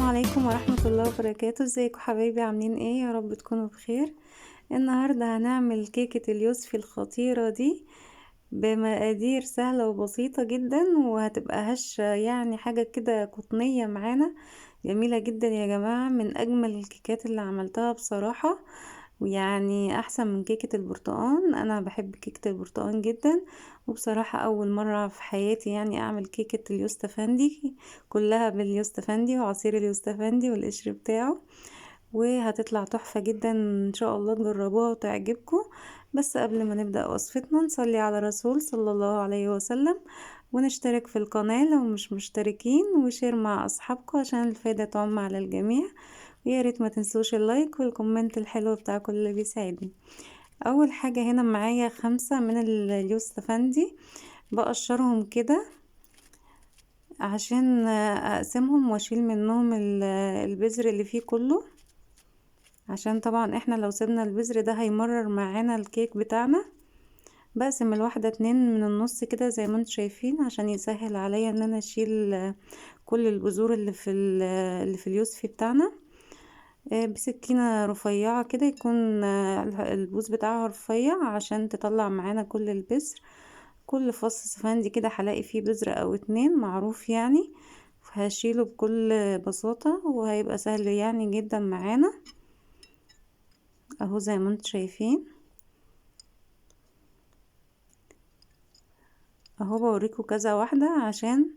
عليكم ورحمة الله وبركاته. ازيكم حبايبي؟ عاملين ايه؟ يا رب تكونوا بخير. النهاردة هنعمل كيكة اليوسفي الخطيرة دي بمقادير سهلة وبسيطة جدا، وهتبقى هشة يعني حاجة كده قطنية معانا، جميلة جدا يا جماعة، من أجمل الكيكات اللي عملتها بصراحة، ويعني أحسن من كيكة البرتقال. أنا بحب كيكة البرتقال جدا، وبصراحة أول مرة في حياتي يعني أعمل كيكة اليوستفندي كلها باليوستفندي وعصير اليوستفندي والقشر بتاعه، وهتطلع تحفة جدا ان شاء الله. تجربوها وتعجبكم. بس قبل ما نبدأ وصفتنا نصلي على رسول صلى الله عليه وسلم، ونشترك في القناة لو مش مشتركين، وشير مع اصحابكم عشان الفايدة تعم على الجميع. ويا ريت ما تنسوش اللايك والكومنت الحلو بتاعكم اللي بيساعدني. اول حاجة هنا معايا 5 من اليوستفندي، بقشرهم كده عشان اقسمهم واشيل منهم البذر اللي فيه كله، عشان طبعا احنا لو سيبنا البذر ده هيمرر معانا الكيك بتاعنا. بقسم الواحدة 2 من النص كده زي ما انتم شايفين، عشان يسهل عليا ان انا اشيل كل البذور اللي في اليوسفي بتاعنا. بسكينة رفيعة كده، يكون البوز بتاعها رفيع عشان تطلع معانا كل البذر. كل فص سفندي كده هلاقي فيه بذرة او 2 معروف يعني، هشيله بكل بساطة وهيبقى سهل يعني جدا معانا اهو زي ما انتم شايفين. اهو بوريكم كذا واحدة عشان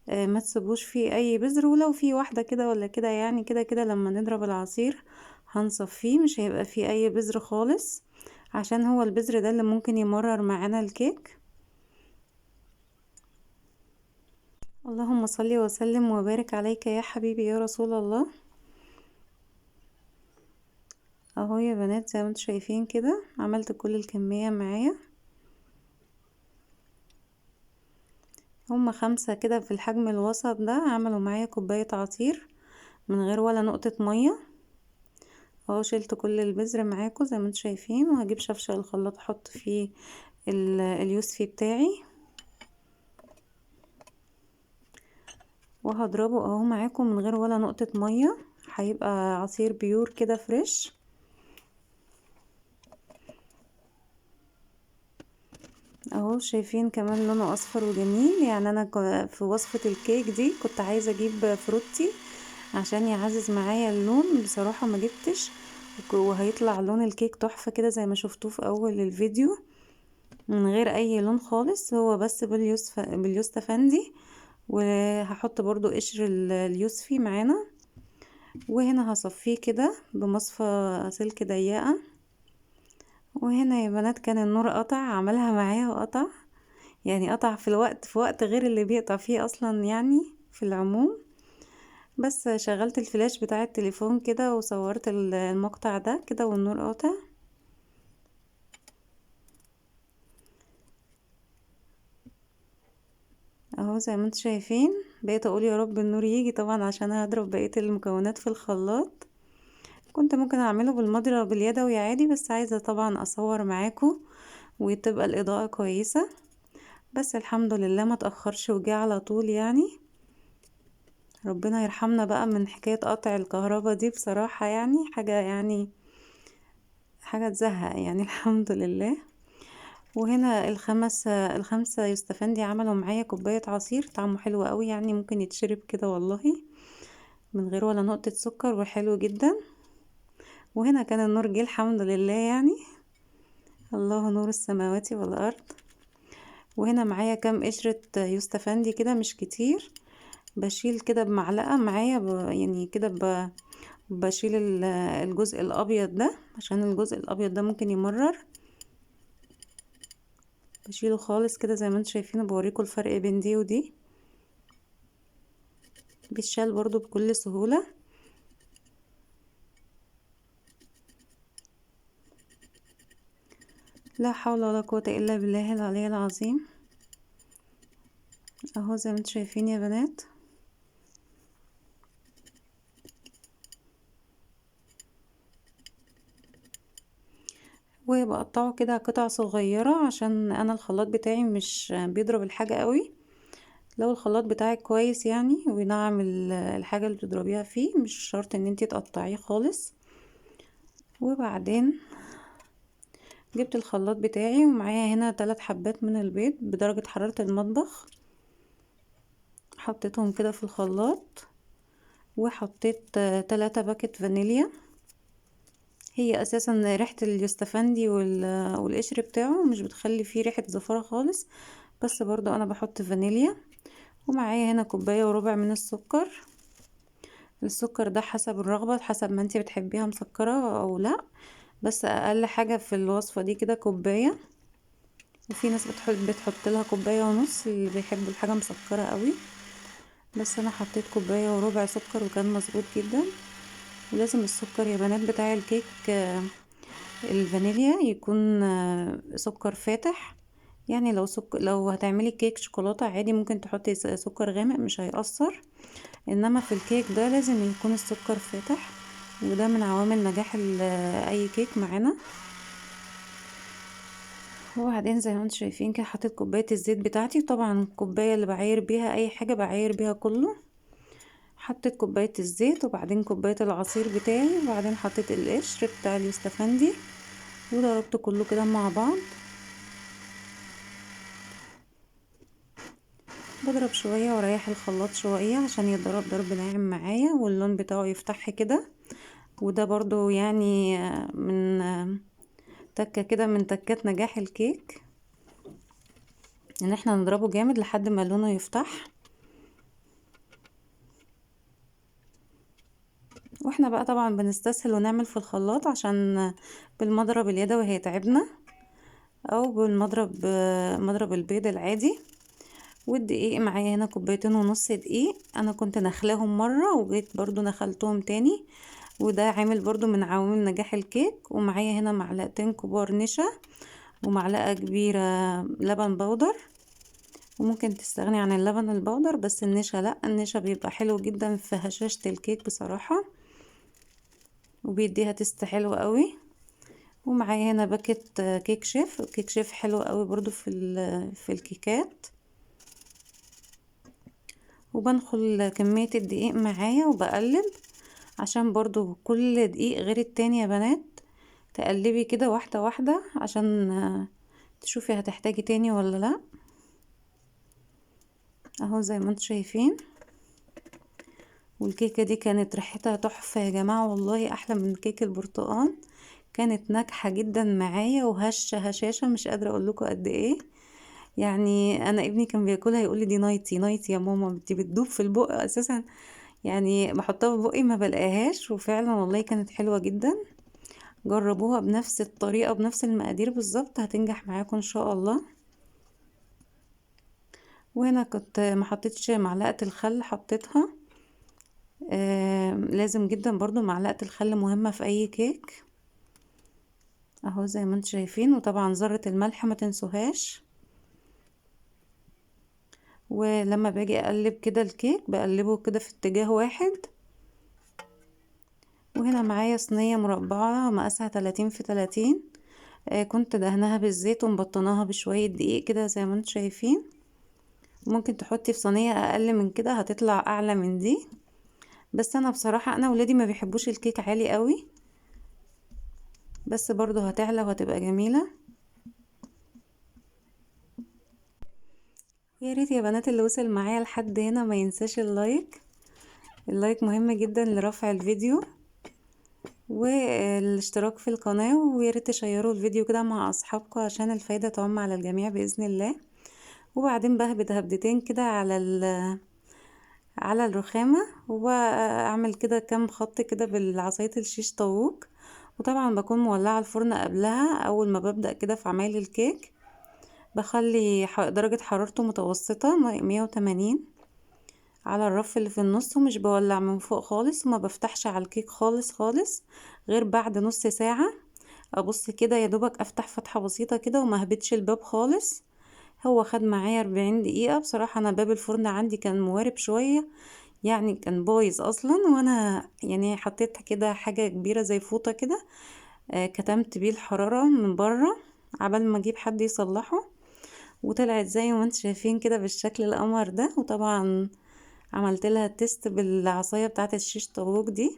ما تسيبوش فيه اي بذر، ولو في واحدة كده ولا كده يعني كده كده لما نضرب العصير هنصفيه، مش هيبقى فيه اي بذر خالص، عشان هو البذر ده اللي ممكن يمرر معانا الكيك. اللهم صل وسلم وبارك عليك يا حبيبي يا رسول الله. اهو يا بنات زي ما انتم شايفين كده عملت كل الكمية معايا، هما 5 كده في الحجم الوسط ده، عملوا معايا كوباية عصير من غير ولا نقطة مية. اهو شلت كل البذر معاكم زي ما انتم شايفين، وهجيب شفشة الخلاط احط فيه اليوسفي بتاعي وهضربه اهو معاكم من غير ولا نقطة مية، هيبقى عصير بيور كده فريش. اهو شايفين كمان لونه اصفر وجميل، يعني انا في وصفة الكيك دي كنت عايزة اجيب فروتي عشان يعزز معايا اللون، بصراحة ما جبتش، وهيطلع لون الكيك تحفة كده زي ما شفتوه في اول الفيديو، من غير اي لون خالص، هو بس باليوستفندي. وهحط برضو قشر اليوسفي معانا، وهنا هصفيه كده بمصفى سلك ضيقة. وهنا يا بنات كان النور قطع، عملها معايا وقطع، يعني قطع في وقت غير اللي بيقطع فيه اصلا يعني في العموم. بس شغلت الفلاش بتاع التليفون كده وصورت المقطع ده كده والنور قاطع. اهو زي ما انتم شايفين، بقيت اقول يا رب النور يجي طبعا عشان هضرب بقية المكونات في الخلاط. كنت ممكن اعمله بالمضرب اليدوي عادي، بس عايزة طبعا اصور معاكم وتبقى الاضاءة كويسة. بس الحمد لله ما تأخرش وجه على طول يعني. ربنا يرحمنا بقى من حكاية قطع الكهرباء دي، بصراحة يعني حاجة تزهق يعني الحمد لله. وهنا الخمسة يوستفندي عملوا معايا كوباية عصير طعمه حلو قوي، يعني ممكن يتشرب كده والله من غير ولا نقطة سكر، وحلو جدا. وهنا كان النور جه الحمد لله يعني، الله نور السماوات والأرض. وهنا معايا كام قشرة يوستفندي كده مش كتير، بشيل كده بمعلقة معايا يعني كده بشيل الجزء الأبيض ده، عشان الجزء الأبيض ده ممكن يمرر، بشيله خالص كده زي ما انتم شايفين. بوريكم الفرق بين دي ودي، بيتشال برضو بكل سهولة. لا حول ولا قوة الا بالله العلي العظيم. اهو زي ما انتم شايفين يا بنات. وبقطعه كده قطع صغيرة عشان انا الخلاط بتاعي مش بيضرب الحاجة قوي، لو الخلاط بتاعك كويس يعني وينعم الحاجة اللي بتضربيها فيه، مش شرط ان انتي تقطعيه خالص. وبعدين جبت الخلاط بتاعي ومعايا هنا 3 حبات من البيض بدرجة حرارة المطبخ، حطيتهم كده في الخلاط. وحطيت 3 باكت فانيليا. هي اساسا ريحة اليوستفندي والقشر بتاعه مش بتخلي فيه ريحة زفارة خالص، بس برضو انا بحط فانيليا. ومعايا هنا كوباية وربع من السكر. السكر ده حسب الرغبة، حسب ما انتي بتحبيها مسكرة او لا، بس اقل حاجة في الوصفة دي كده كوباية. وفي ناس بتحط لها كوباية ونص اللي بيحبوا الحاجة مسكرة قوي، بس انا حطيت كوباية وربع سكر وكان مظبوط جدا. ولازم السكر يا بنات بتاع الكيك الفانيليا يكون سكر فاتح. يعني لو هتعملي كيك شوكولاتة عادي ممكن تحطي سكر غامق مش هيأثر، انما في الكيك ده لازم يكون السكر فاتح، وده من عوامل نجاح اي كيك معانا. وبعدين زي ما انتم شايفين كده حطيت كوبايه الزيت بتاعتي، طبعا الكوبايه اللي بعاير بيها اي حاجه بعاير بيها كله. حطيت كوبايه الزيت وبعدين كوبايه العصير بتاعي وبعدين حطيت القشر بتاع اليوستفندي وضربت كله كده مع بعض. بضرب شويه واريح الخلاط شويه عشان يتضرب ضرب ناعم معايا واللون بتاعه يفتح كده. وده برضو يعني من تكه كده من تكات نجاح الكيك، ان احنا نضربه جامد لحد ما لونه يفتح. واحنا بقى طبعا بنستسهل ونعمل في الخلاط عشان بالمضرب اليدوي هيتعبنا، او بالمضرب مضرب البيض العادي. والدقيق معايا هنا كوبايتين ونص دقيق، انا كنت نخلاهم مرة وجيت برضو نخلتهم تاني، وده عامل برضو من عوامل نجاح الكيك. ومعايا هنا معلقتين كبار نشا ومعلقة كبيرة لبن بودر، وممكن تستغني عن اللبن البودر بس النشا لا، النشا بيبقى حلو جدا في هشاشة الكيك بصراحة وبيديها تست حلو قوي. ومعايا هنا باكت كيك شيف، كيك شيف حلو قوي برضو في الكيكات. وبنخل كمية الدقيق معايا وبقلب عشان برضو كل دقيق غير التاني يا بنات، تقلبي كده واحدة واحدة عشان تشوفي هتحتاجي تاني ولا لا. اهو زي ما انتم شايفين. والكيكة دي كانت ريحتها تحفة يا جماعة، والله احلى من كيك البرتقال. كانت ناجحة جدا معايا وهشة هشاشة مش قادرة اقول لكم قد ايه. يعني انا ابني كان بياكلها يقول لي دي نايتي نايتي يا ماما، دي بتدوب في البق اساسا، يعني بحطها في بقي ما بلاقيهاش. وفعلا والله كانت حلوة جدا. جربوها بنفس الطريقة بنفس المقادير بالظبط هتنجح معاكم ان شاء الله. وهنا كنت ما حطيتش معلقة الخل، حطيتها لازم جدا برضو معلقة الخل مهمة في اي كيك. اهو زي ما انتم شايفين. وطبعا ذرة الملح ما تنسوهاش. ولما باجي اقلب كده الكيك بقلبه كده في اتجاه واحد. وهنا معايا صينية مربعة مقاسها 30 في 30، كنت دهنها بالزيت ومبطناها بشوية دقيق كده زي ما انتم شايفين. ممكن تحطي في صينية اقل من كده هتطلع اعلى من دي، بس انا بصراحة انا ولادي ما بيحبوش الكيك عالي قوي، بس برضو هتعلى وهتبقى جميلة. يا ريت يا بنات اللي وصل معايا لحد هنا ما ينساش اللايك، اللايك مهم جدا لرفع الفيديو والاشتراك في القناة. ويا ريت تشيروا الفيديو كده مع اصحابكم عشان الفايدة تعم على الجميع بإذن الله. وبعدين بهبد هبدتين كده على الرخامة، واعمل كده كام خط كده بالعصاية الشيش طاووق. وطبعا بكون مولعة الفرن قبلها اول ما ببدأ كده في عمايل الكيك، بخلي درجة حرارته متوسطة 180 على الرف اللي في النص، ومش بولع من فوق خالص وما بفتحش على الكيك خالص خالص غير بعد نص ساعة. ابص كده يا دوبك افتح فتحة بسيطة كده وما هبتش الباب خالص. هو خد معايا 40 دقيقة بصراحة. انا باب الفرن عندي كان موارب شوية، يعني كان بايظ اصلا، وانا يعني حطيت كده حاجة كبيرة زي فوطة كده كتمت بيه الحرارة من بره عبال ما اجيب حد يصلحه. وطلعت زي ما انتم شايفين كده بالشكل القمر ده. وطبعا عملت لها تيست بالعصايه بتاعه الشيش طاووق دي.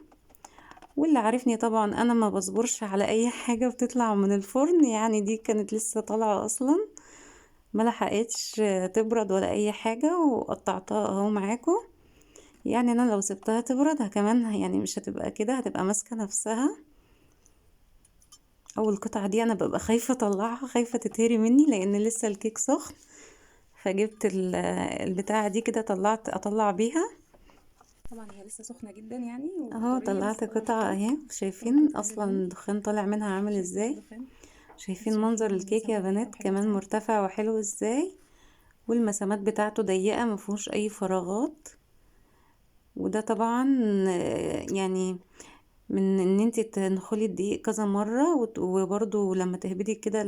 واللي عارفني طبعا انا ما بصبرش على اي حاجه بتطلع من الفرن، يعني دي كانت لسه طالعه اصلا، ما لحقتش تبرد ولا اي حاجه، وقطعتها اهو معاكم. يعني انا لو سبتها تبرد كمان يعني مش هتبقى كده، هتبقى ماسكه نفسها. اول قطعه دي انا ببقى خايفه اطلعها، خايفه تتهري مني لان لسه الكيك سخن. فجبت البتاعه دي كده، اطلع بيها. طبعا هي لسه سخنة جدا يعني اهو وطرية، بس طلعت طبعا قطعه الدخان اهي، ممكن شايفين تنزل اصلا مني. الدخان طالع منها عامل شايفين ازاي؟ الدخان؟ بس شايفين منظر شايفين الكيك يا المسام بتاعتها بنات حلوة كمان ازاي. مرتفع وحلو ازاي، والمسامات بتاعته ضيقه مفيهوش اي فراغات. وده طبعا يعني من ان انت تدخلي الدقيق كذا مرة، وبرضو لما تهبدي كده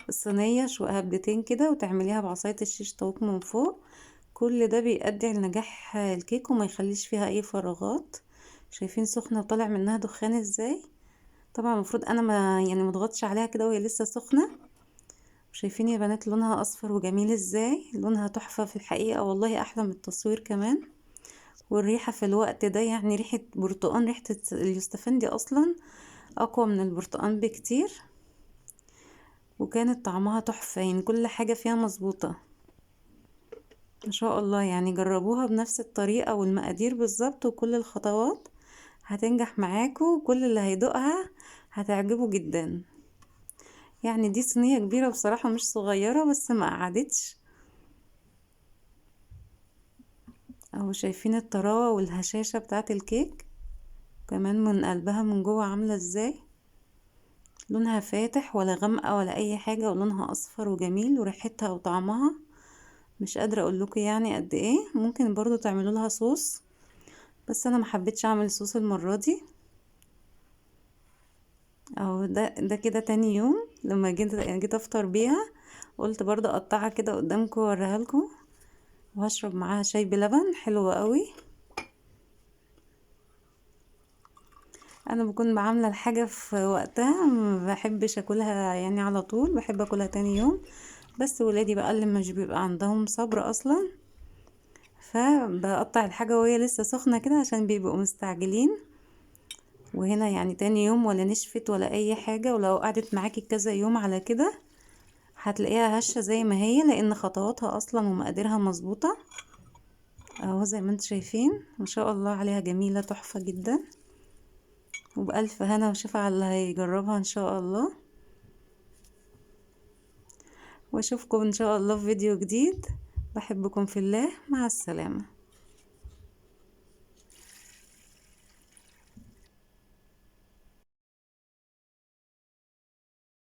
الصينية هبدتين كده، وتعمليها بعصاية الشيش طاووق من فوق. كل ده بيؤدي لنجاح الكيك وما يخليش فيها اي فراغات. شايفين سخنة وطالع منها دخان ازاي؟ طبعا المفروض انا ما يعني مضغطش عليها كده وهي لسه سخنة. شايفين يا بنات لونها اصفر وجميل ازاي؟ لونها تحفة في الحقيقة والله، احلى من التصوير كمان. والريحة في الوقت ده يعني ريحة برتقان، ريحة اليوستفندي أصلا أقوى من البرتقان بكتير. وكانت طعمها تحفة، يعني كل حاجة فيها مظبوطة ما شاء الله. يعني جربوها بنفس الطريقة والمقادير بالظبط وكل الخطوات، هتنجح معاكم. وكل اللي هيدوقها هتعجبه جدا. يعني دي صينية كبيرة بصراحة مش صغيرة، بس ما قعدتش. اهو شايفين الطراوة والهشاشة بتاعت الكيك كمان من قلبها من جوه عاملة ازاي؟ لونها فاتح ولا غامقة ولا اي حاجة، ولونها اصفر وجميل، وريحتها وطعمها مش قادرة اقول لكم يعني قد ايه. ممكن برضو تعملوا لها صوص، بس انا ما حبيتش اعمل صوص المرة دي. اهو ده كده تاني يوم لما جيت افطر بيها، قلت برضو اقطعها كده قدامكم واوريها لكم. وهشرب معاها شاي بلبن حلو قوي. انا بكون بعمله الحاجه في وقتها، ما بحبش اكلها يعني على طول، بحب اكلها تاني يوم. بس ولادي بقى اللي مش بيبقى عندهم صبر اصلا، فبقطع الحاجه وهي لسه سخنه كده عشان بيبقوا مستعجلين. وهنا يعني تاني يوم ولا نشفت ولا اي حاجه، ولو قعدت معاكي كذا يوم على كده هتلاقيها هشه زي ما هي، لان خطواتها اصلا ومقاديرها مظبوطه. اهو زي ما انتم شايفين ما شاء الله عليها، جميله تحفه جدا. وبألف هنا وشفا على اللي هيجربها ان شاء الله. واشوفكم ان شاء الله في فيديو جديد. بحبكم في الله، مع السلامة.